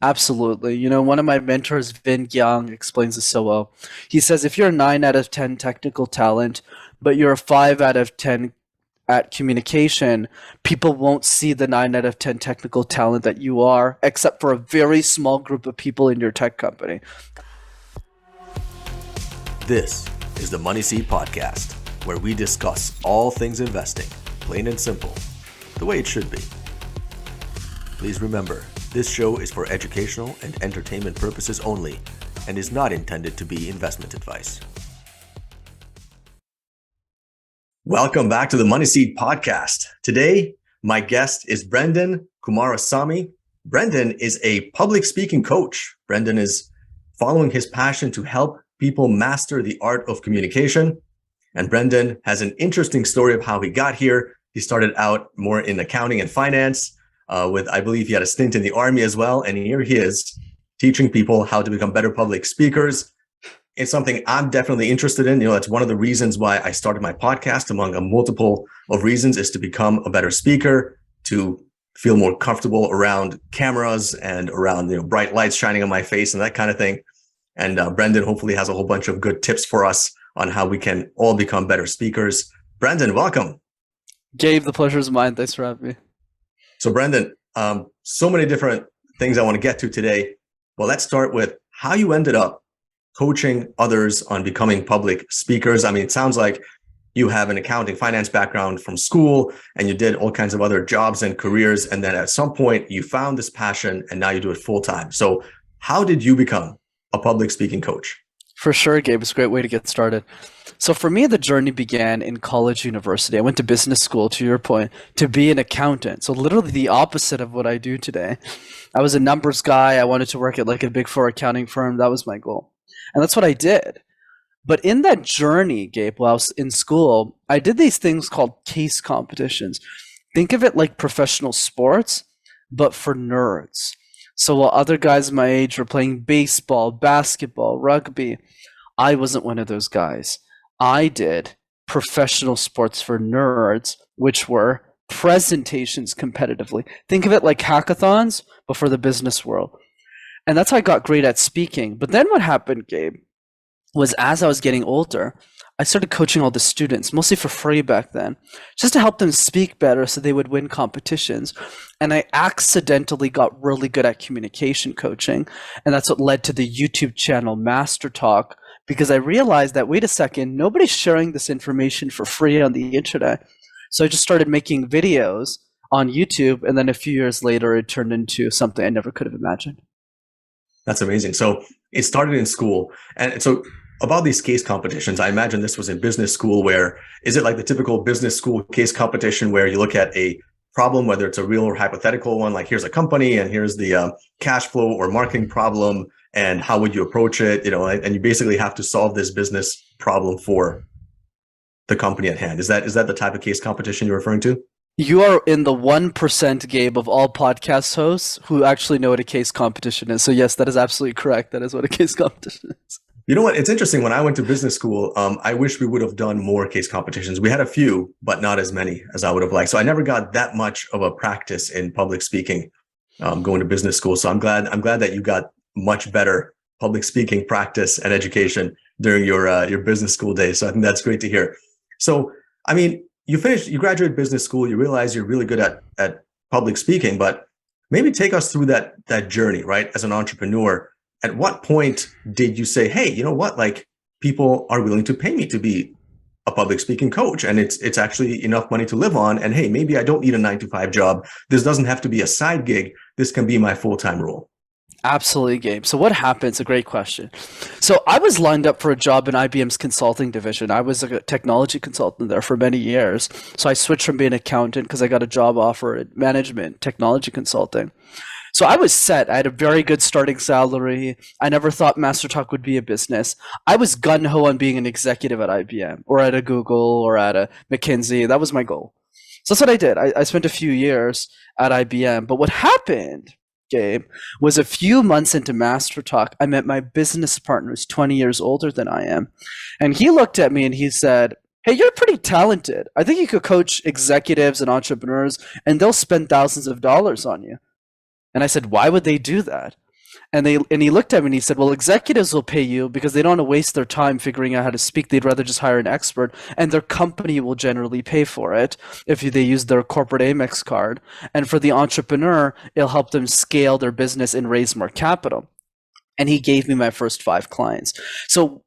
Absolutely. One of my mentors, Vin Yang, explains this so well. He says if you're a 9 out of 10 technical talent, but you're a 5 out of 10 at communication, people won't see the 9 out of 10 technical talent that you are, except for a very small group of people in your tech company. This is the Money Seed Podcast, where we discuss all things investing, plain and simple, the way it should be. Please remember, this show is for educational and entertainment purposes only and is not intended to be investment advice. Welcome back to the Money Seed Podcast. Today, my guest is Brenden Kumarasamy. Brenden is a public speaking coach. Brenden is following his passion to help people master the art of communication. And Brenden has an interesting story of how he got here. He started out more in accounting and finance. I believe he had a stint in the army as well. And here he is teaching people how to become better public speakers. It's something I'm definitely interested in. That's one of the reasons why I started my podcast, among a multiple of reasons, is to become a better speaker, to feel more comfortable around cameras and around bright lights shining on my face and that kind of thing. And Brenden hopefully has a whole bunch of good tips for us on how we can all become better speakers. Brenden, welcome. Gabe, the pleasure is mine. Thanks for having me. So Brenden, so many different things I want to get to today. Well, let's start with how you ended up coaching others on becoming public speakers. I mean, it sounds like you have an accounting finance background from school and you did all kinds of other jobs and careers. And then at some point you found this passion and now you do it full time. So how did you become a public speaking coach? For sure, Gabe. It's a great way to get started. So for me, the journey began in college, university. I went to business school, to your point, to be an accountant. So literally the opposite of what I do today. I was a numbers guy. I wanted to work at like a big four accounting firm. That was my goal. And that's what I did. But in that journey, Gabe, while I was in school, I did these things called case competitions. Think of it like professional sports, but for nerds. So while other guys my age were playing baseball, basketball, rugby, I wasn't one of those guys. I did professional sports for nerds, which were presentations competitively. Think of it like hackathons, but for the business world. And that's how I got great at speaking. But then what happened, Gabe, was as I was getting older, I started coaching all the students, mostly for free back then, just to help them speak better so they would win competitions. And I accidentally got really good at communication coaching. And that's what led to the YouTube channel Master Talk, because I realized that, wait a second, nobody's sharing this information for free on the internet. So I just started making videos on YouTube. And then a few years later, it turned into something I never could have imagined. That's amazing. So it started in school. And so about these case competitions, I imagine this was in business school. Where is it like the typical business school case competition where you look at a problem, whether it's a real or hypothetical one, like here's a company and here's the cash flow or marketing problem and how would you approach it, and you basically have to solve this business problem for the company at hand. Is that the type of case competition you're referring to? You are in the 1%, Gabe, of all podcast hosts who actually know what a case competition is. So yes, that is absolutely correct. That is what a case competition is. You know what? It's interesting. When I went to business school, I wish we would have done more case competitions. We had a few, but not as many as I would have liked. So I never got that much of a practice in public speaking going to business school. So I'm glad that you got much better public speaking practice and education during your business school days. So I think that's great to hear. So, I mean, you graduate business school, you realize you're really good at public speaking, but maybe take us through that journey, right? As an entrepreneur. At what point did you say, hey, you know what? Like, people are willing to pay me to be a public speaking coach, and it's actually enough money to live on. And hey, maybe I don't need a 9-to-5 job. This doesn't have to be a side gig. This can be my full-time role. Absolutely, Gabe. So what happened? It's a great question. So I was lined up for a job in IBM's consulting division. I was a technology consultant there for many years. So I switched from being an accountant because I got a job offer at management, technology consulting. So I was set. I had a very good starting salary. I never thought Master Talk would be a business. I was gung-ho on being an executive at IBM or at a Google or at a McKinsey. That was my goal. So that's what I did. I spent a few years at IBM. But what happened, Gabe, was a few months into Master Talk, I met my business partner who's 20 years older than I am. And he looked at me and he said, hey, you're pretty talented. I think you could coach executives and entrepreneurs and they'll spend thousands of dollars on you. And I said, why would they do that? And he looked at me and he said, "Well, executives will pay you because they don't want to waste their time figuring out how to speak. They'd rather just hire an expert, and their company will generally pay for it if they use their corporate Amex card. And for the entrepreneur, it'll help them scale their business and raise more capital." And he gave me my first 5 clients. So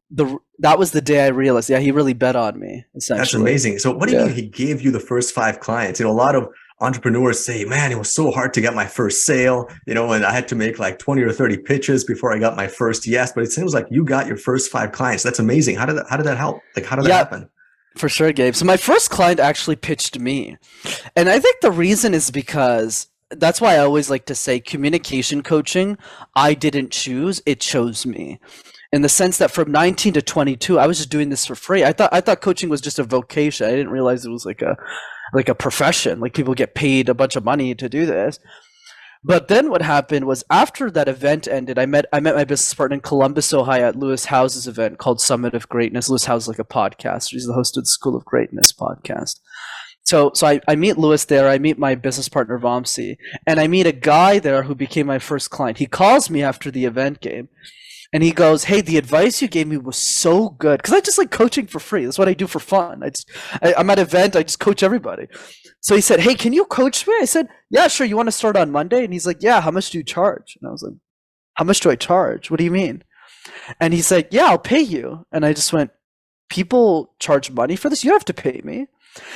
that was the day I realized, yeah, he really bet on me, essentially. That's amazing. So what do you Yeah. mean he gave you the first 5 clients? A lot of entrepreneurs say, man, it was so hard to get my first sale, and I had to make like 20 or 30 pitches before I got my first yes. But it seems like you got your first 5 clients. That's amazing. How did that help? Like, how did that Yeah, happen? for sure, Gabe. So my first client actually pitched me. And I think the reason is because that's why I always like to say communication coaching, I didn't choose, it chose me. In the sense that from 19 to 22, I was just doing this for free. I thought coaching was just a vocation. I didn't realize it was like a profession. Like people get paid a bunch of money to do this. But then what happened was after that event ended, I met my business partner in Columbus, Ohio at Lewis Howes's event called Summit of Greatness. Lewis Howes is like a podcaster. He's the host of the School of Greatness podcast. So I meet Lewis there. I meet my business partner Vamsi, and I meet a guy there who became my first client. He calls me after the event, Game, and he goes, "Hey, the advice you gave me was so good." Because I just like coaching for free. That's what I do for fun. I'm at an event. I just coach everybody. So he said, "Hey, can you coach me?" I said, "Yeah, sure. You want to start on Monday?" And he's like, "Yeah. How much do you charge?" And I was like, "How much do I charge? What do you mean?" And he's like, "Yeah, I'll pay you." And I just went, "People charge money for this? You don't have to pay me."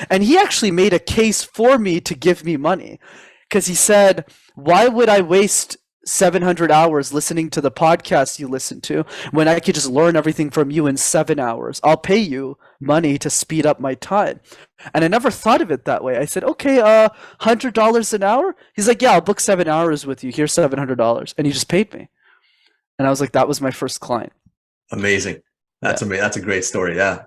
And he actually made a case for me to give me money because he said, "Why would I waste 700 hours listening to the podcast you listen to when I could just learn everything from you in 7 hours? I'll pay you money to speed up my time." And I never thought of it that way. I said, "Okay, $100 an hour?" He's like, "Yeah, I'll book 7 hours with you. Here's $700." And he just paid me. And I was like, that was my first client. Amazing. That's amazing. That's a great story. Yeah.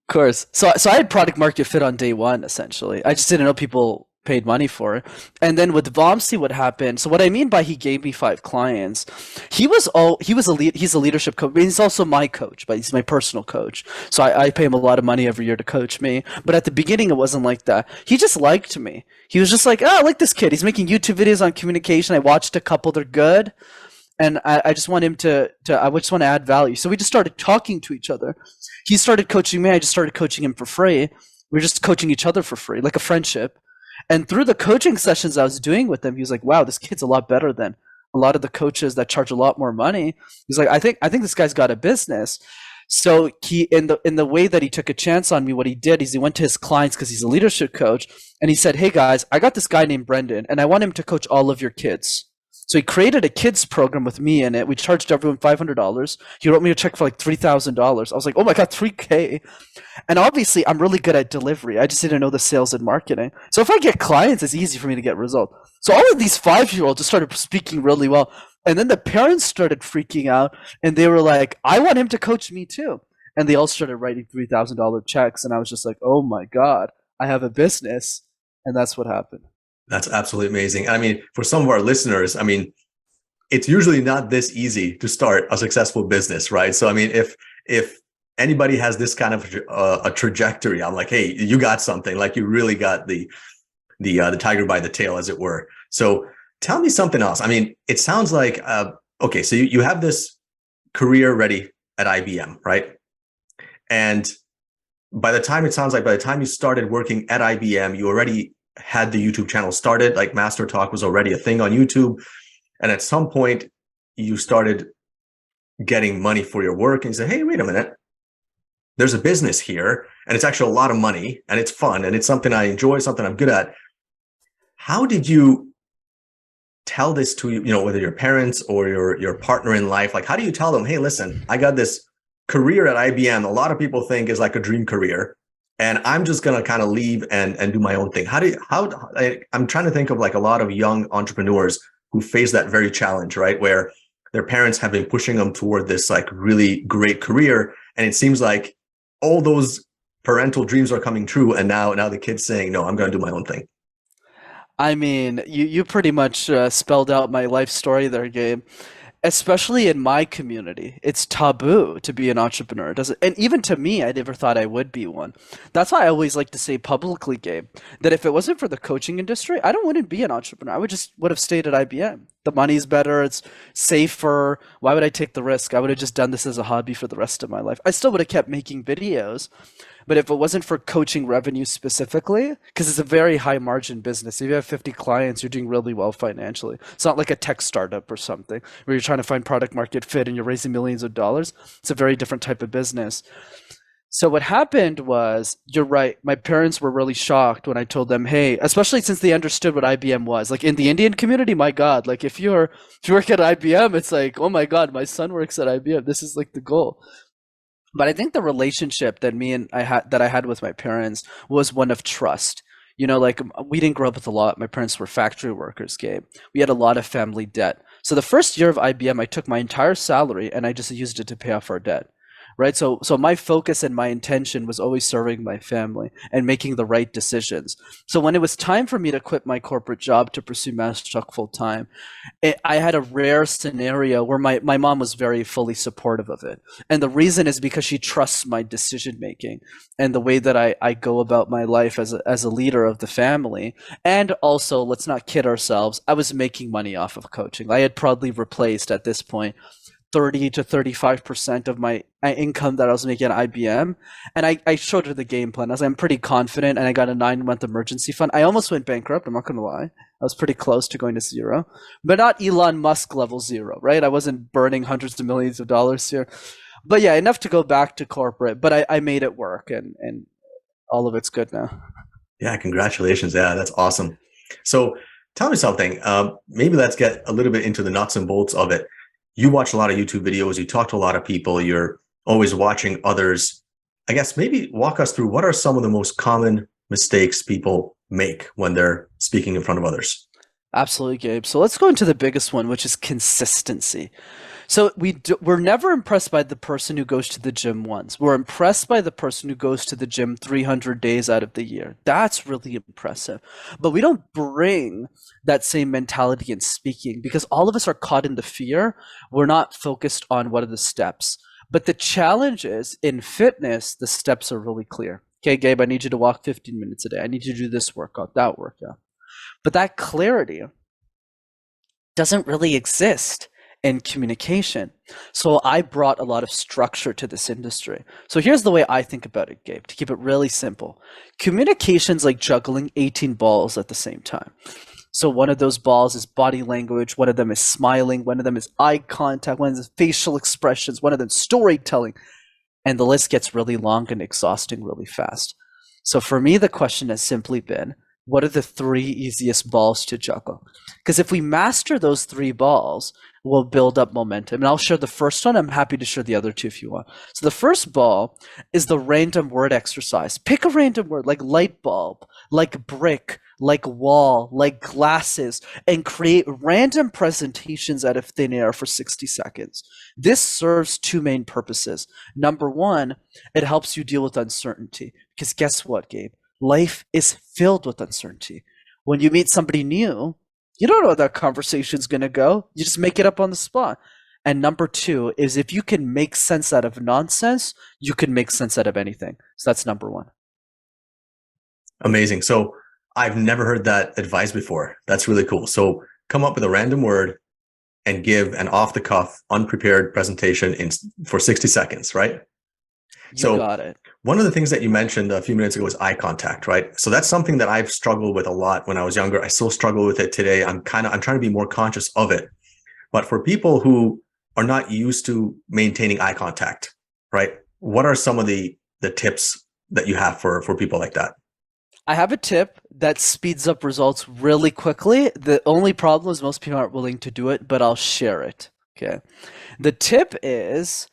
Of course. So I had product market fit on day one, essentially. I just didn't know people paid money for it. And then with Vamsi, what happened? So what I mean by he gave me 5 clients, he's a leadership coach. He's also my coach, but he's my personal coach. So I pay him a lot of money every year to coach me. But at the beginning, it wasn't like that. He just liked me. He was just like, "Oh, I like this kid. He's making YouTube videos on communication. I watched a couple. They're good. And I just want him I just want to add value." So we just started talking to each other. He started coaching me. I just started coaching him for free. We were just coaching each other for free, like a friendship. And through the coaching sessions I was doing with him, he was like, "Wow, this kid's a lot better than a lot of the coaches that charge a lot more money." He's like, I think this guy's got a business." So he, in the way that he took a chance on me, what he did is he went to his clients because he's a leadership coach, and he said, "Hey guys, I got this guy named Brenden, and I want him to coach all of your kids." So he created a kids program with me in it. We charged everyone $500. He wrote me a check for like $3,000. I was like, "Oh my God, $3K." And obviously I'm really good at delivery. I just didn't know the sales and marketing. So if I get clients, it's easy for me to get results. So all of these 5-year-olds just started speaking really well. And then the parents started freaking out and they were like, "I want him to coach me too." And they all started writing $3,000 checks. And I was just like, "Oh my God, I have a business." And that's what happened. That's absolutely amazing. I mean, for some of our listeners, I mean, it's usually not this easy to start a successful business, right? So, I mean, if anybody has this kind of a trajectory, I'm like, hey, you got something. Like you really got the tiger by the tail, as it were. So, tell me something else. I mean, it sounds like okay, so you have this career ready at IBM, right? And by the time you started working at IBM, you already had the YouTube channel started. Like Master Talk was already a thing on YouTube. And at some point you started getting money for your work and you said, "Hey, wait a minute. There's a business here and it's actually a lot of money and it's fun and it's something I enjoy, something I'm good at." How did you tell this to, whether your parents or your partner in life? Like, how do you tell them, "Hey, listen, I got this career at IBM. A lot of people think is like a dream career. And I'm just going to kind of leave and do my own thing." I'm trying to think of like a lot of young entrepreneurs who face that very challenge, right? Where their parents have been pushing them toward this like really great career. And it seems like all those parental dreams are coming true. And now the kid's saying, "No, I'm going to do my own thing." I mean, you pretty much spelled out my life story there, Gabe. especially in my community, it's taboo to be an entrepreneur. It doesn't, and even to me, I never thought I would be one. That's why I always like to say publicly, Gabe, that if it wasn't for the coaching industry, I don't wouldn't be an entrepreneur. I would have stayed at IBM. The money's better, it's safer. Why would I take the risk? I would have just done this as a hobby for the rest of my life. I still would have kept making videos, but if it wasn't for coaching revenue specifically, because it's a very high margin business, if you have 50 clients, you're doing really well financially. It's not like a tech startup or something where you're trying to find product market fit and you're raising millions of dollars. It's a very different type of business. So what happened was, you're right. My parents were really shocked when I told them, "Hey," especially since they understood what IBM was. Like in the Indian community, my God, like if you work at IBM, it's like, oh my God, my son works at IBM. This is like the goal. But I think the relationship that I had with my parents was one of trust. Like we didn't grow up with a lot. My parents were factory workers, Gabe. We had a lot of family debt. So the first year of IBM, I took my entire salary and I just used it to pay off our debt. Right. So my focus and my intention was always serving my family and making the right decisions. So when it was time for me to quit my corporate job to pursue MassChuck full time, I had a rare scenario where my mom was very fully supportive of it. And the reason is because she trusts my decision making and the way that I go about my life as a leader of the family. And also, let's not kid ourselves, I was making money off of coaching. I had probably replaced at this point 30 to 35% of my income that I was making at IBM. And I showed her the game plan. I was like, I'm pretty confident, and I got a 9-month emergency fund. I almost went bankrupt, I'm not gonna lie. I was pretty close to going to zero, but not Elon Musk level zero, right? I wasn't burning hundreds of millions of dollars here. But yeah, enough to go back to corporate, but I made it work, and all of it's good now. Yeah, congratulations. Yeah, that's awesome. So tell me something. Maybe let's get a little bit into the nuts and bolts of it. You watch a lot of YouTube videos, you talk to a lot of people, you're always watching others. I guess maybe walk us through what are some of the most common mistakes people make when they're speaking in front of others? Absolutely, Gabe. So let's go into the biggest one, which is consistency. So we're never impressed by the person who goes to the gym once. We're impressed by the person who goes to the gym 300 days out of the year. That's really impressive. But we don't bring that same mentality in speaking because all of us are caught in the fear. We're not focused on what are the steps. But the challenge is in fitness, the steps are really clear. Okay, Gabe, I need you to walk 15 minutes a day. I need you to do this workout, that workout. But that clarity doesn't really exist in communication. So I brought a lot of structure to this industry. So here's the way I think about it, Gabe, to keep it really simple. Communication's like juggling 18 balls at the same time. So one of those balls is body language, one of them is smiling, one of them is eye contact, one of them is facial expressions, one of them is storytelling, and the list gets really long and exhausting really fast. So for me, the question has simply been, what are the 3 easiest balls to juggle? Because if we master those 3 balls, we'll build up momentum. And I'll share the first one. I'm happy to share the other 2 if you want. So the first ball is the random word exercise. Pick a random word like light bulb, like brick, like wall, like glasses, and create random presentations out of thin air for 60 seconds. This serves 2 main purposes. Number 1, it helps you deal with uncertainty. Because guess what, Gabe? Life is filled with uncertainty. When you meet somebody new, you don't know how that conversation's going to go. You just make it up on the spot. And number 2 is if you can make sense out of nonsense, you can make sense out of anything. So that's number 1. Amazing. So I've never heard that advice before. That's really cool. So come up with a random word and give an off the cuff, unprepared presentation for 60 seconds, right? You got it. One of the things that you mentioned a few minutes ago was eye contact, right? So that's something that I've struggled with a lot when I was younger. I still struggle with it today. I'm trying to be more conscious of it. But for people who are not used to maintaining eye contact, right? What are some of the tips that you have for people like that? I have a tip that speeds up results really quickly. The only problem is most people aren't willing to do it, but I'll share it. Okay. The tip is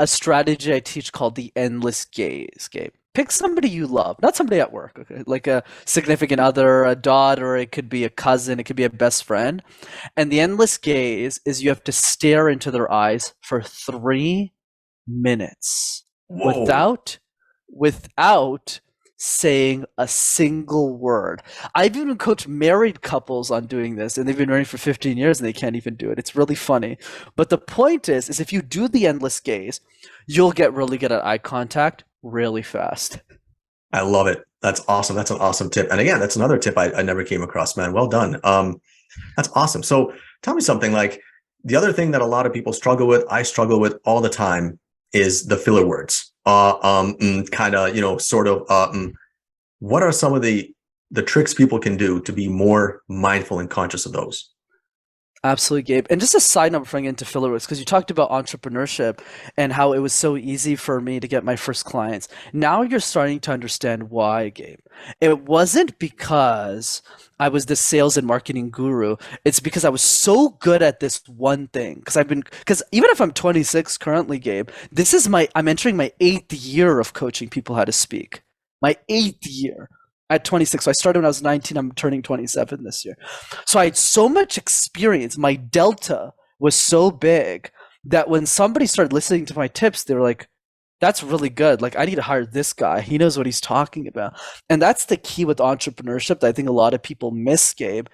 a strategy I teach called the endless gaze. Okay. Pick somebody you love, not somebody at work, okay? Like a significant other, a daughter, it could be a cousin, it could be a best friend. And the endless gaze is you have to stare into their eyes for 3 minutes Whoa. without saying a single word. I've even coached married couples on doing this, and they've been married for 15 years and they can't even do it. It's really funny. But the point is if you do the endless gaze, you'll get really good at eye contact really fast. I love it. That's awesome. That's an awesome tip. And again, that's another tip I never came across, man. Well done. That's awesome. So tell me something like the other thing that a lot of people struggle with, I struggle with all the time is the filler words. Kind of, sort of, what are some of the tricks people can do to be more mindful and conscious of those? Absolutely, Gabe. And just a side note before I get into filler words, because you talked about entrepreneurship and how it was so easy for me to get my first clients. Now you're starting to understand why, Gabe. It wasn't because I was the sales and marketing guru. It's because I was so good at this one thing. Because even if I'm 26 currently, Gabe, I'm entering my 8th year of coaching people how to speak. My 8th year at 26. So I started when I was 19. I'm turning 27 this year. So I had so much experience. My delta was so big that when somebody started listening to my tips, they were like, that's really good. Like, I need to hire this guy. He knows what he's talking about. And that's the key with entrepreneurship that I think a lot of people miss, Gabe,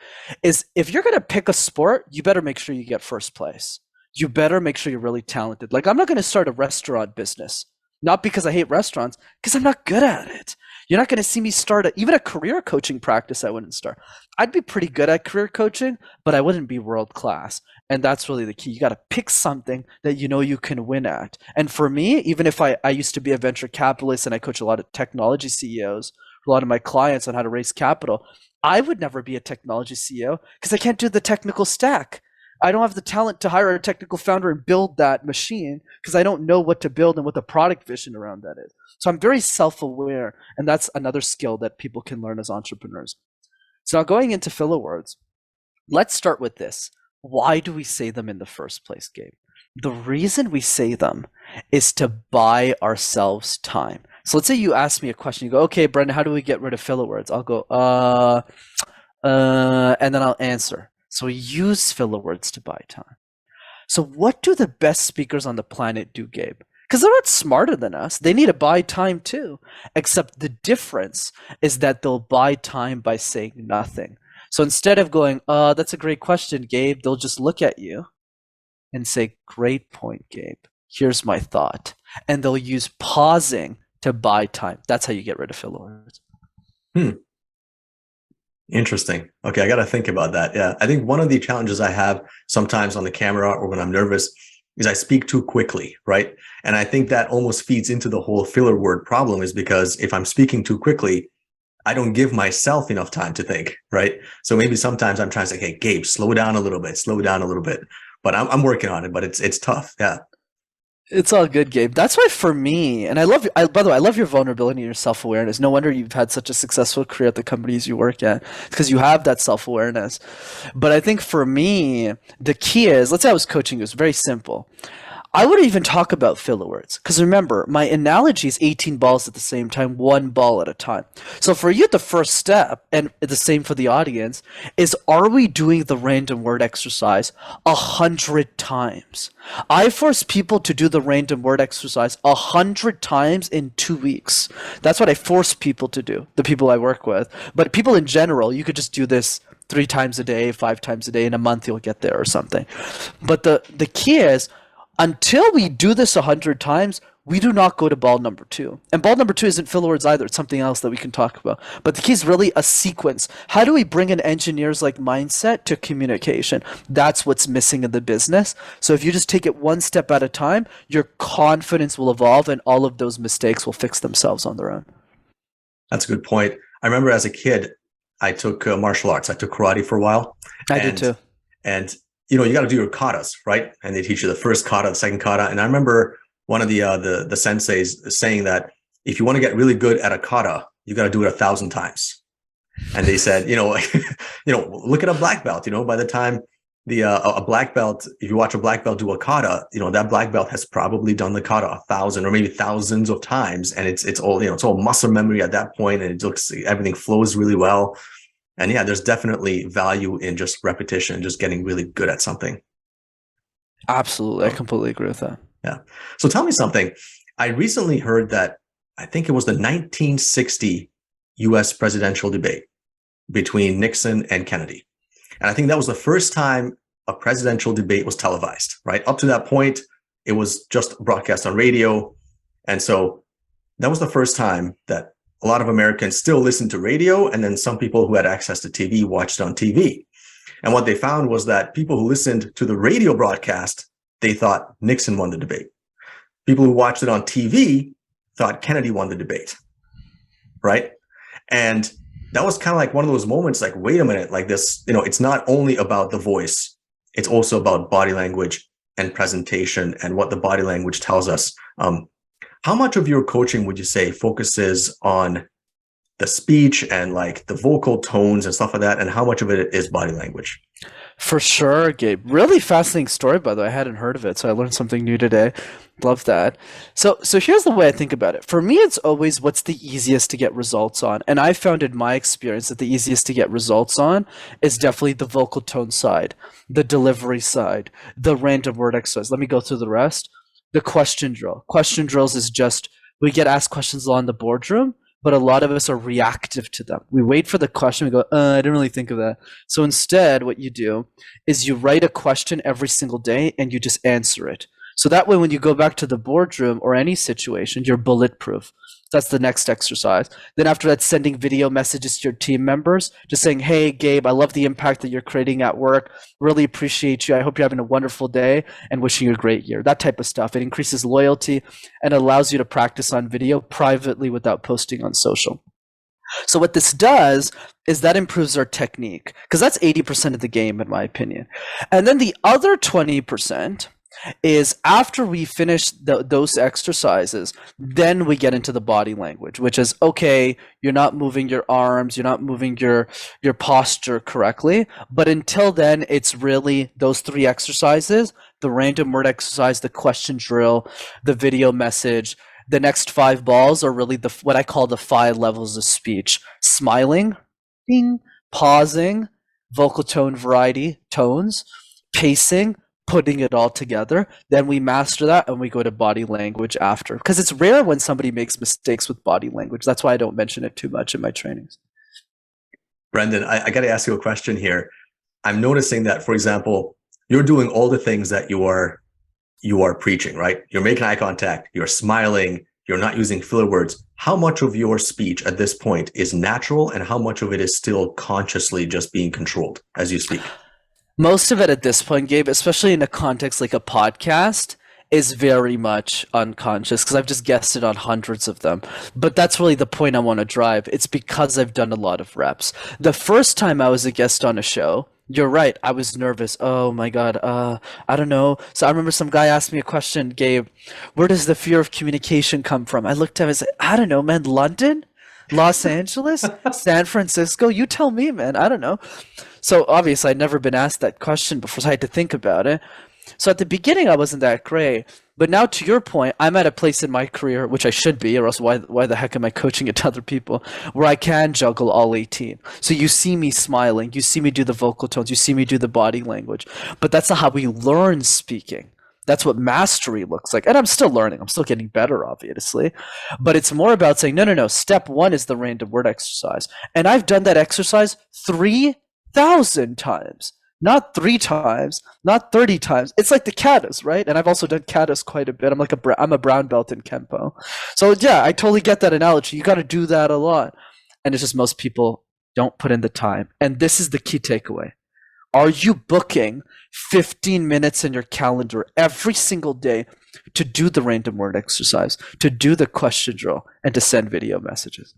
is if you're going to pick a sport, you better make sure you get first place. You better make sure you're really talented. Like, I'm not going to start a restaurant business, not because I hate restaurants, because I'm not good at it. You're not going to see me start even a career coaching practice. I wouldn't start. I'd be pretty good at career coaching, but I wouldn't be world class. And that's really the key. You got to pick something that you know you can win at. And for me, even if I used to be a venture capitalist and I coach a lot of technology CEOs, a lot of my clients on how to raise capital, I would never be a technology CEO because I can't do the technical stack. I don't have the talent to hire a technical founder and build that machine because I don't know what to build and what the product vision around that is. So I'm very self-aware, and that's another skill that people can learn as entrepreneurs. So now going into filler words, let's start with this. Why do we say them in the first place, Gabe? The reason we say them is to buy ourselves time. So let's say you ask me a question. You go, okay, Brenden, how do we get rid of filler words? I'll go, and then I'll answer. So we use filler words to buy time. So what do the best speakers on the planet do, Gabe? Because they're not smarter than us. They need to buy time too. Except the difference is that they'll buy time by saying nothing. So instead of going, that's a great question, Gabe, they'll just look at you and say, great point, Gabe. Here's my thought. And they'll use pausing to buy time. That's how you get rid of filler words. Interesting. Okay, I got to think about that. Yeah, I think one of the challenges I have sometimes on the camera or when I'm nervous is I speak too quickly, right? And I think that almost feeds into the whole filler word problem is because if I'm speaking too quickly, I don't give myself enough time to think, right? So maybe sometimes I'm trying to say, hey, Gabe, slow down a little bit, slow down a little bit. But I'm working on it, but it's tough. Yeah. It's all good, Gabe. That's why for me, and by the way, I love your vulnerability and your self-awareness. No wonder you've had such a successful career at the companies you work at, because you have that self-awareness. But I think for me, the key is, let's say I was coaching you, it's very simple. I wouldn't even talk about filler words because remember, my analogy is 18 balls at the same time, one ball at a time. So for you, the first step, and the same for the audience, is are we doing the random word exercise 100 times? I force people to do the random word exercise 100 times in 2 weeks. That's what I force people to do, the people I work with. But people in general, you could just do this 3 times a day, 5 times a day. In a month, you'll get there or something. But the key is, until we do this 100 times, we do not go to ball number 2. And ball number 2 isn't filler words either. It's something else that we can talk about. But the key is really a sequence. How do we bring an engineer's like mindset to communication? That's what's missing in the business. So if you just take it one step at a time, your confidence will evolve and all of those mistakes will fix themselves on their own. That's a good point. I remember as a kid, I took martial arts. I took karate for a while. I did too. And you got to do your katas, right? And they teach you the first kata, the second kata. And I remember one of the senseis saying that if you want to get really good at a kata, you got to do it 1,000 times. And they said, look at a black belt. By the time a black belt, if you watch a black belt do a kata, that black belt has probably done the kata 1,000 or maybe thousands of times, and it's all it's all muscle memory at that point, and everything flows really well. And yeah, there's definitely value in just repetition, just getting really good at something. Absolutely. I completely agree with that. Yeah. So tell me something. I recently heard that I think it was the 1960 US presidential debate between Nixon and Kennedy. And I think that was the first time a presidential debate was televised, right? Up to that point, it was just broadcast on radio. And so that was the first time that a lot of Americans still listened to radio. And then some people who had access to TV watched on TV. And what they found was that people who listened to the radio broadcast, they thought Nixon won the debate. People who watched it on TV thought Kennedy won the debate, right? And that was kind of like one of those moments like, wait a minute, like this, it's not only about the voice, it's also about body language and presentation and what the body language tells us. How much of your coaching would you say focuses on the speech and like the vocal tones and stuff like that? And how much of it is body language? For sure, Gabe. Really fascinating story, by the way. I hadn't heard of it, so I learned something new today. Love that. So here's the way I think about it. For me, it's always what's the easiest to get results on. And I found in my experience that the easiest to get results on is definitely the vocal tone side, the delivery side, the random word exercise. Let me go through the rest. The question drill. Question drills is just, we get asked questions a lot in the boardroom, but a lot of us are reactive to them. We wait for the question, we go, I didn't really think of that. So instead, what you do is you write a question every single day and you just answer it. So that way, when you go back to the boardroom or any situation, you're bulletproof. That's the next exercise. Then after that, sending video messages to your team members, just saying, hey, Gabe, I love the impact that you're creating at work. Really appreciate you. I hope you're having a wonderful day and wishing you a great year. That type of stuff. It increases loyalty and allows you to practice on video privately without posting on social. So what this does is that improves our technique, because that's 80% of the game, in my opinion. And then the other 20% is after we finish those exercises, then we get into the body language, which is, okay, you're not moving your arms, you're not moving your posture correctly. But until then, it's really those three exercises: the random word exercise, the question drill, the video message. The next 5 balls are really what I call the 5 levels of speech: smiling, ding, pausing, vocal tone variety, tones, pacing, putting it all together. Then we master that and we go to body language after, because it's rare when somebody makes mistakes with body language. That's why I don't mention it too much in my trainings. Brenden, I got to ask you a question here. I'm noticing that, for example, you're doing all the things that you are preaching, right? You're making eye contact, you're smiling, you're not using filler words. How much of your speech at this point is natural and how much of it is still consciously just being controlled as you speak? Most of it at this point, Gabe, especially in a context like a podcast, is very much unconscious, because I've just guested on hundreds of them. But that's really the point I want to drive. It's because I've done a lot of reps. The first time I was a guest on a show, you're right, I was nervous. Oh my God, I don't know. So I remember some guy asked me a question, Gabe, where does the fear of communication come from? I looked at him and said, I don't know, man, London? Los Angeles? San Francisco? You tell me, man, I don't know. So obviously I'd never been asked that question before, so I had to think about it. So at the beginning, I wasn't that great. But now, to your point, I'm at a place in my career, which I should be, or else why the heck am I coaching it to other people, where I can juggle all 18. So you see me smiling, you see me do the vocal tones, you see me do the body language. But that's not how we learn speaking. That's what mastery looks like. And I'm still learning. I'm still getting better, obviously. But it's more about saying, no. Step 1 is the random word exercise. And I've done that exercise 3,000 times. Not 3 times, not 30 times. It's like the katas, right? And I've also done katas quite a bit. I'm a brown belt in Kempo. So yeah, I totally get that analogy. You got to do that a lot. And it's just most people don't put in the time. And this is the key takeaway. Are you booking 15 minutes in your calendar every single day to do the random word exercise, to do the question drill, and to send video messages?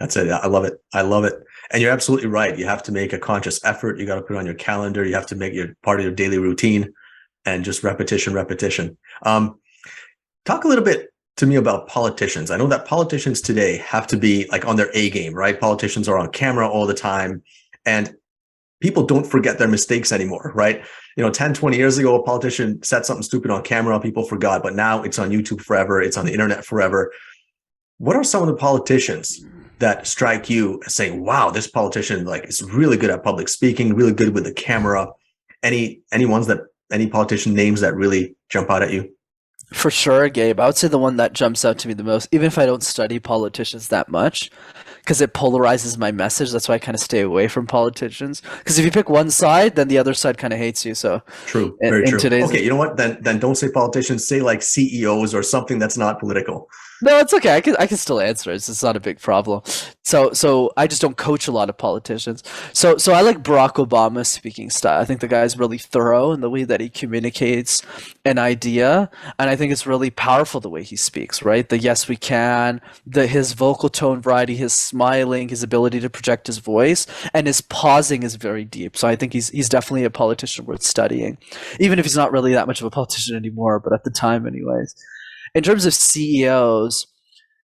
That's it. I love it. I love it. And you're absolutely right. You have to make a conscious effort. You got to put it on your calendar. You have to make it part of your daily routine, and just repetition. Talk a little bit to me about politicians. I know that politicians today have to be like on their A game, right? Politicians are on camera all the time, and people don't forget their mistakes anymore, right? 10, 20 years ago, a politician said something stupid on camera, people forgot, but now it's on YouTube forever. It's on the internet forever. What are some of the politicians that strike you as saying, wow, this politician is really good at public speaking, really good with the camera? Any politician names that really jump out at you? For sure, Gabe. I would say the one that jumps out to me the most, even if I don't study politicians that much, because it polarizes my message. That's why I kind of stay away from politicians. Because if you pick one side, then the other side kind of hates you. So, True, in, very in true. today's Okay, you know what? Then don't say politicians. Say like CEOs or something that's not political. No, it's okay. I can still answer. It's not a big problem. So I just don't coach a lot of politicians. So I like Barack Obama's speaking style. I think the guy's really thorough in the way that he communicates an idea, and I think it's really powerful the way he speaks. Right, the yes we can, the his vocal tone variety, his smiling, his ability to project his voice, and his pausing is very deep. So I think he's definitely a politician worth studying, even if he's not really that much of a politician anymore. But at the time, anyways. In terms of CEOs,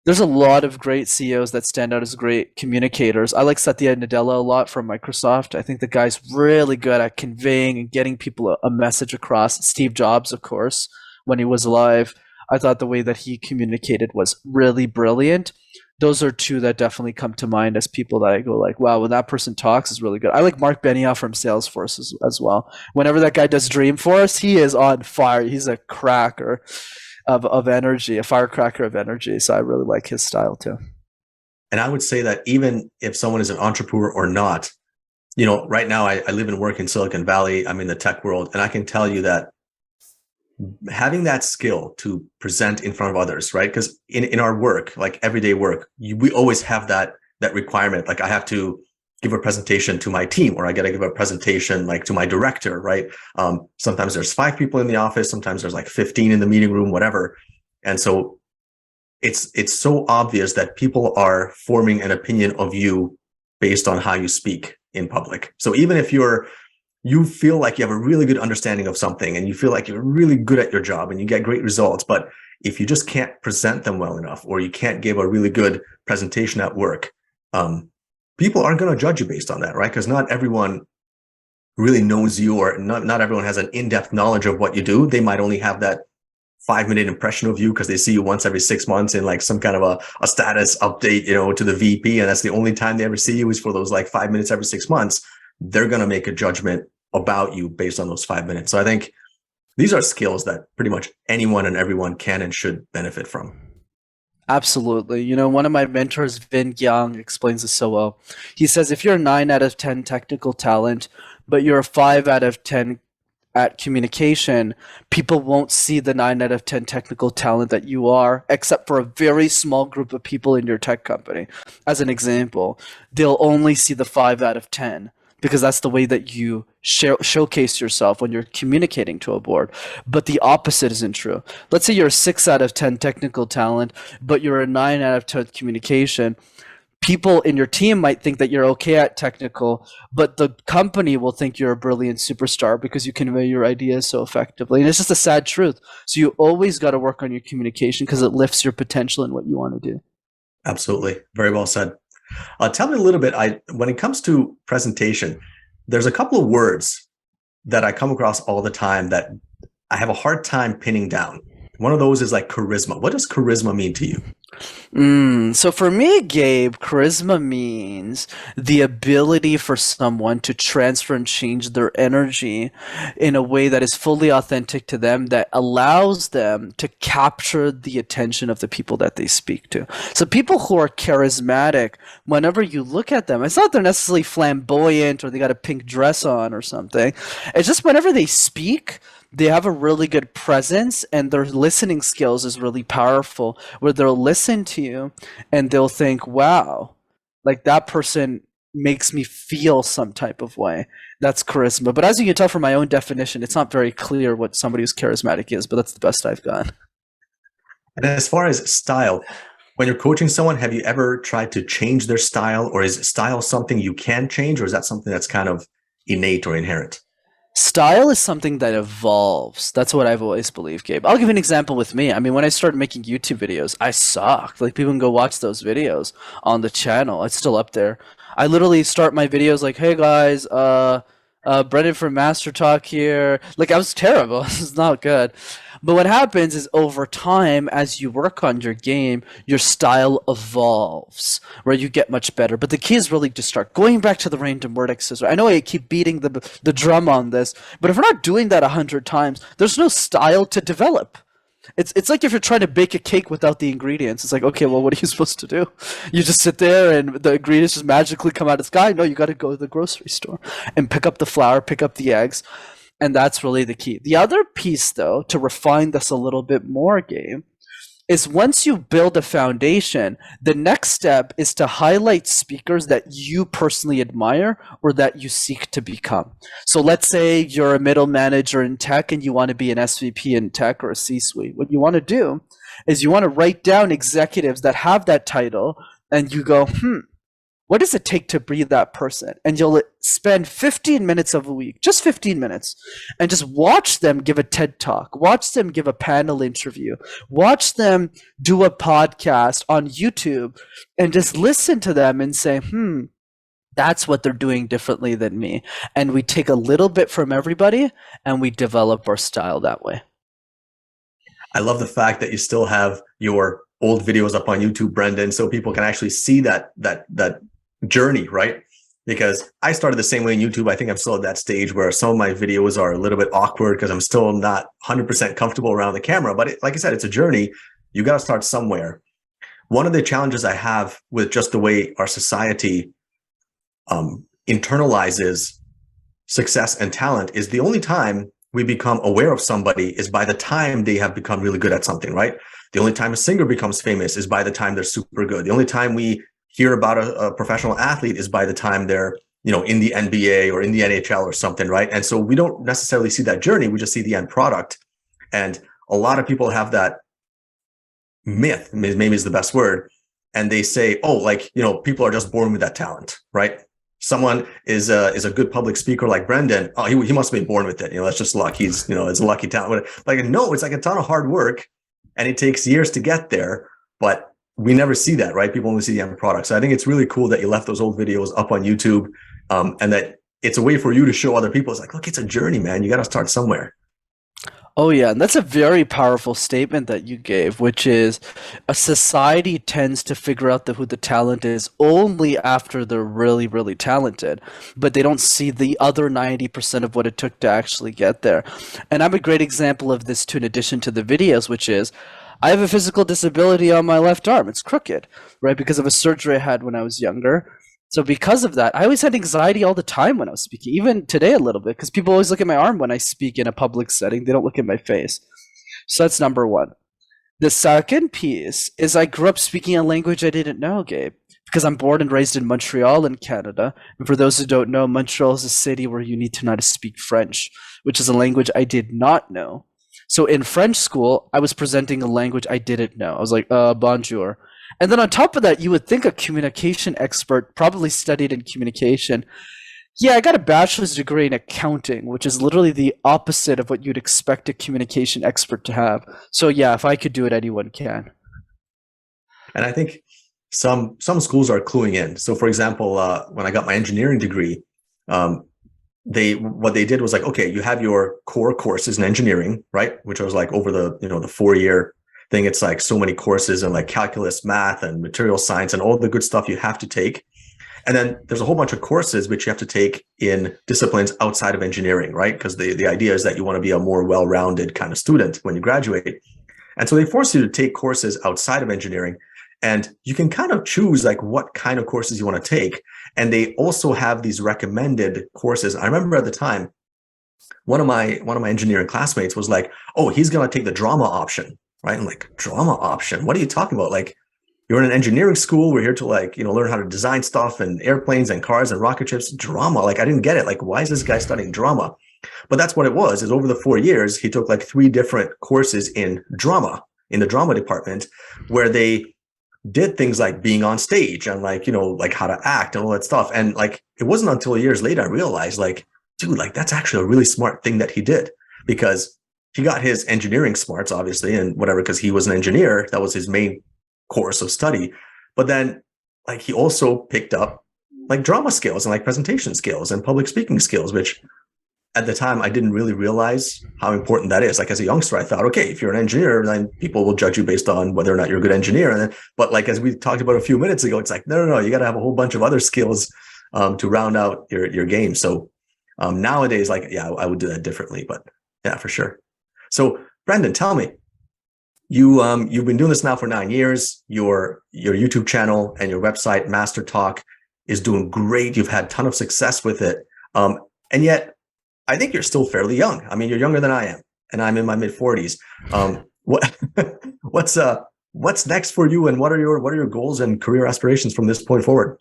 there's a lot of great CEOs that stand out as great communicators. I like Satya Nadella a lot from Microsoft. I think the guy's really good at conveying and getting people a message across. Steve Jobs, of course, when he was alive, I thought the way that he communicated was really brilliant. Those are two that definitely come to mind as people that I go like, wow, when that person talks is really good. I like Mark Benioff from Salesforce as well. Whenever that guy does Dreamforce, he is on fire. He's a cracker of energy, a firecracker of energy. So I really like his style too. And I would say that even if someone is an entrepreneur or not, you know, right now I live and work in Silicon Valley. I'm in the tech world, and I can tell you that having that skill to present in front of others, right? Because in our work, like everyday work, we always have that requirement. Like I have to give a presentation to my team, or I got to give a presentation like to my director, right? Sometimes there's 5 people in the office, sometimes there's like 15 in the meeting room, whatever. And so it's so obvious that people are forming an opinion of you based on how you speak in public. So even if you feel like you have a really good understanding of something and you feel like you're really good at your job and you get great results, but if you just can't present them well enough, or you can't give a really good presentation at work, people aren't going to judge you based on that, right? Because not everyone really knows you, or not everyone has an in-depth knowledge of what you do. They might only have that 5-minute impression of you because they see you once every 6 months in like some kind of a status update, you know, to the VP. And that's the only time they ever see you is for those like 5 minutes every 6 months. They're going to make a judgment about you based on those 5 minutes. So I think these are skills that pretty much anyone and everyone can and should benefit from. Absolutely. You know, one of my mentors, Vin Young, explains this so well. He says if you're a 9 out of 10 technical talent, but you're a 5 out of 10 at communication, people won't see the 9 out of 10 technical talent that you are, except for a very small group of people in your tech company. As an example, they'll only see the 5 out of 10 because that's the way that you showcase yourself when you're communicating to a board. But the opposite isn't true. Let's say you're a 6 out of 10 technical talent, but you're a 9 out of 10 communication. People in your team might think that you're okay at technical, but the company will think you're a brilliant superstar because you convey your ideas so effectively. And it's just a sad truth. So you always got to work on your communication because it lifts your potential in what you want to do. Absolutely. Very well said. Tell me a little bit, when it comes to presentation, there's a couple of words that I come across all the time that I have a hard time pinning down. One of those is like charisma. What does charisma mean to you? So for me, Gabe, charisma means the ability for someone to transfer and change their energy in a way that is fully authentic to them, that allows them to capture the attention of the people that they speak to. So people who are charismatic, whenever you look at them, it's not they're necessarily flamboyant or they got a pink dress on or something. It's just whenever they speak, they have a really good presence and their listening skills is really powerful, where they'll listen to you and they'll think, wow, like that person makes me feel some type of way. That's charisma. But as you can tell from my own definition, it's not very clear what somebody who's charismatic is, but that's the best I've got. And as far as style, when you're coaching someone, have you ever tried to change their style, or is style something you can change, or is that something that's kind of innate or inherent? Style is something that evolves. That's what I've always believed, Gabe. I'll give you an example with me. I mean, when I started making YouTube videos, I sucked. Like, people can go watch those videos on the channel. It's still up there. I literally start my videos like, hey guys, Brenden from Master Talk here. Like, I was terrible. It's not good. But what happens is over time, as you work on your game, your style evolves, where you get much better. But the key is really to start going back to the random word exercise. I know I keep beating the drum on this, but if we're not doing that 100 times, there's no style to develop. It's like if you're trying to bake a cake without the ingredients. It's like, okay, well, what are you supposed to do? You just sit there and the ingredients just magically come out of the sky? No, you got to go to the grocery store and pick up the flour, pick up the eggs, and that's really the key. The other piece, though, to refine this a little bit more, Gabe, is once you build a foundation, the next step is to highlight speakers that you personally admire or that you seek to become. So let's say you're a middle manager in tech and you want to be an SVP in tech or a C-suite. What you want to do is you want to write down executives that have that title and you go, what does it take to be that person? And you'll spend 15 minutes of a week, just 15 minutes, and just watch them give a TED talk, watch them give a panel interview, watch them do a podcast on YouTube, and just listen to them and say, that's what they're doing differently than me. And we take a little bit from everybody and we develop our style that way. I love the fact that you still have your old videos up on YouTube, Brenden, so people can actually see that journey, right? Because I started the same way in YouTube. I think I'm still at that stage where some of my videos are a little bit awkward because I'm still not 100% comfortable around the camera. But like I said, it's a journey. You got to start somewhere. One of the challenges I have with just the way our society internalizes success and talent is the only time we become aware of somebody is by the time they have become really good at something, right? The only time a singer becomes famous is by the time they're super good. The only time we hear about a professional athlete is by the time they're, in the NBA or in the NHL or something, right? And so we don't necessarily see that journey. We just see the end product. And a lot of people have that myth, maybe is the best word. And they say, people are just born with that talent, right? Someone is a good public speaker like Brenden. Oh, he must be born with it. That's just luck. He's, it's a lucky talent. Like, no, it's like a ton of hard work and it takes years to get there. But we never see that, right? People only see the end product. So I think it's really cool that you left those old videos up on YouTube, and that it's a way for you to show other people. It's like, look, it's a journey, man. You got to start somewhere. Oh, yeah. And that's a very powerful statement that you gave, which is a society tends to figure out who the talent is only after they're really, really talented, but they don't see the other 90% of what it took to actually get there. And I'm a great example of this too, in addition to the videos, which is I have a physical disability on my left arm. It's crooked, right? Because of a surgery I had when I was younger. So because of that, I always had anxiety all the time when I was speaking, even today a little bit, because people always look at my arm when I speak in a public setting. They don't look at my face. So that's number one. The second piece is I grew up speaking a language I didn't know, Gabe, because I'm born and raised in Montreal in Canada. And for those who don't know, Montreal is a city where you need to know how to speak French, which is a language I did not know. So in French school, I was presenting a language I didn't know. I was like, bonjour. And then on top of that, you would think a communication expert probably studied in communication. Yeah, I got a bachelor's degree in accounting, which is literally the opposite of what you'd expect a communication expert to have. So yeah, if I could do it, anyone can. And I think some schools are cluing in. So for example, when I got my engineering degree, what they did was like, okay, you have your core courses in engineering, right? Which was like over the 4-year thing. It's like so many courses and like calculus, math, and material science and all the good stuff you have to take. And then there's a whole bunch of courses which you have to take in disciplines outside of engineering, right? Because the idea is that you want to be a more well-rounded kind of student when you graduate. And so they force you to take courses outside of engineering. And you can kind of choose like what kind of courses you want to take. And they also have these recommended courses. I remember at the time, one of my engineering classmates was like, oh, he's going to take the drama option, right? I'm like, drama option? What are you talking about? Like, you're in an engineering school. We're here to learn how to design stuff and airplanes and cars and rocket ships. Drama. Like, I didn't get it. Like, why is this guy studying drama? But that's what it was, is over the 4 years, he took like 3 different courses in drama, in the drama department, where they did things like being on stage and like how to act and all that stuff. And like, it wasn't until years later I realized like, dude, like that's actually a really smart thing that he did, because he got his engineering smarts, obviously, and whatever, because he was an engineer. That was his main course of study. But then like he also picked up like drama skills and like presentation skills and public speaking skills, which at the time I didn't really realize how important that is. Like as a youngster, I thought, okay, if you're an engineer, then people will judge you based on whether or not you're a good engineer. But like, as we talked about a few minutes ago, it's like, no, you got to have a whole bunch of other skills to round out your game. So nowadays, like, yeah, I would do that differently, but yeah, for sure. So Brenden, tell me, you've been doing this now for 9 years. Your YouTube channel and your website, Master Talk, is doing great. You've had a ton of success with it. And yet I think you're still fairly young. I mean, you're younger than I am, and I'm in my mid 40s. What what's next for you, and what are your goals and career aspirations from this point forward?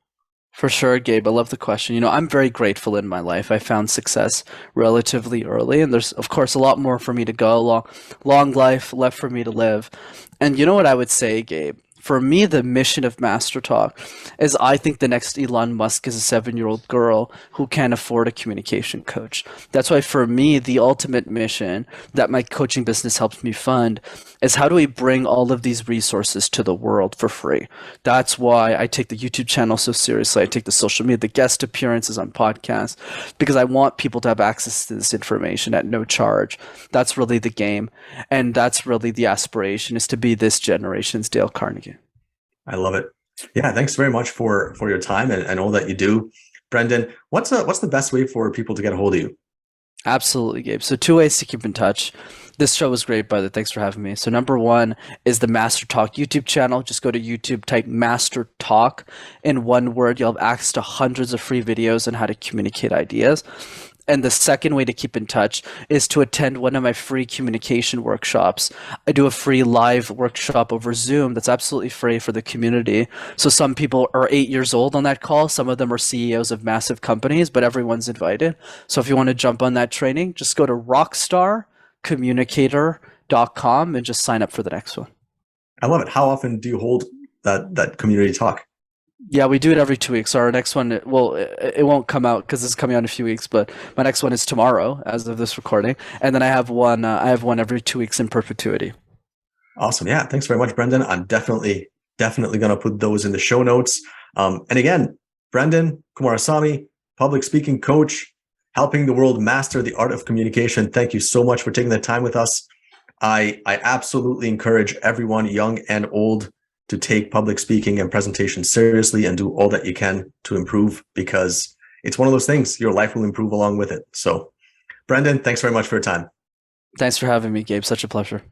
For sure, Gabe. I love the question. You know, I'm very grateful in my life. I found success relatively early, and there's, of course, a lot more for me to go. Long life left for me to live. And you know what I would say, Gabe? For me, the mission of Master Talk is I think the next Elon Musk is a 7-year-old girl who can't afford a communication coach. That's why for me, the ultimate mission that my coaching business helps me fund is how do we bring all of these resources to the world for free? That's why I take the YouTube channel so seriously. I take the social media, the guest appearances on podcasts, because I want people to have access to this information at no charge. That's really the game. And that's really the aspiration, is to be this generation's Dale Carnegie. I love it. Yeah, thanks very much for your time and all that you do. Brenden, what's the best way for people to get a hold of you? Absolutely, Gabe. So 2 ways to keep in touch. This show was great, brother. Thanks for having me. So number 1 is the Master Talk YouTube channel. Just go to YouTube, type Master Talk in one word. You'll have access to hundreds of free videos on how to communicate ideas. And the second way to keep in touch is to attend one of my free communication workshops. I do a free live workshop over Zoom that's absolutely free for the community. So some people are 8 years old on that call. Some of them are CEOs of massive companies, but everyone's invited. So if you want to jump on that training, just go to rockstarcommunicator.com and just sign up for the next one. I love it. How often do you hold that community talk? Yeah, we do it every 2 weeks. Our next one, well, it won't come out because it's coming out in a few weeks, but my next one is tomorrow as of this recording. And then I have one every 2 weeks in perpetuity. Awesome. Yeah. Thanks very much, Brenden. I'm definitely going to put those in the show notes. And again, Brenden Kumarasamy, public speaking coach, helping the world master the art of communication. Thank you so much for taking the time with us. I absolutely encourage everyone, young and old, to take public speaking and presentation seriously and do all that you can to improve, because it's one of those things. Your life will improve along with it. So, Brenden, thanks very much for your time. Thanks for having me, Gabe. Such a pleasure.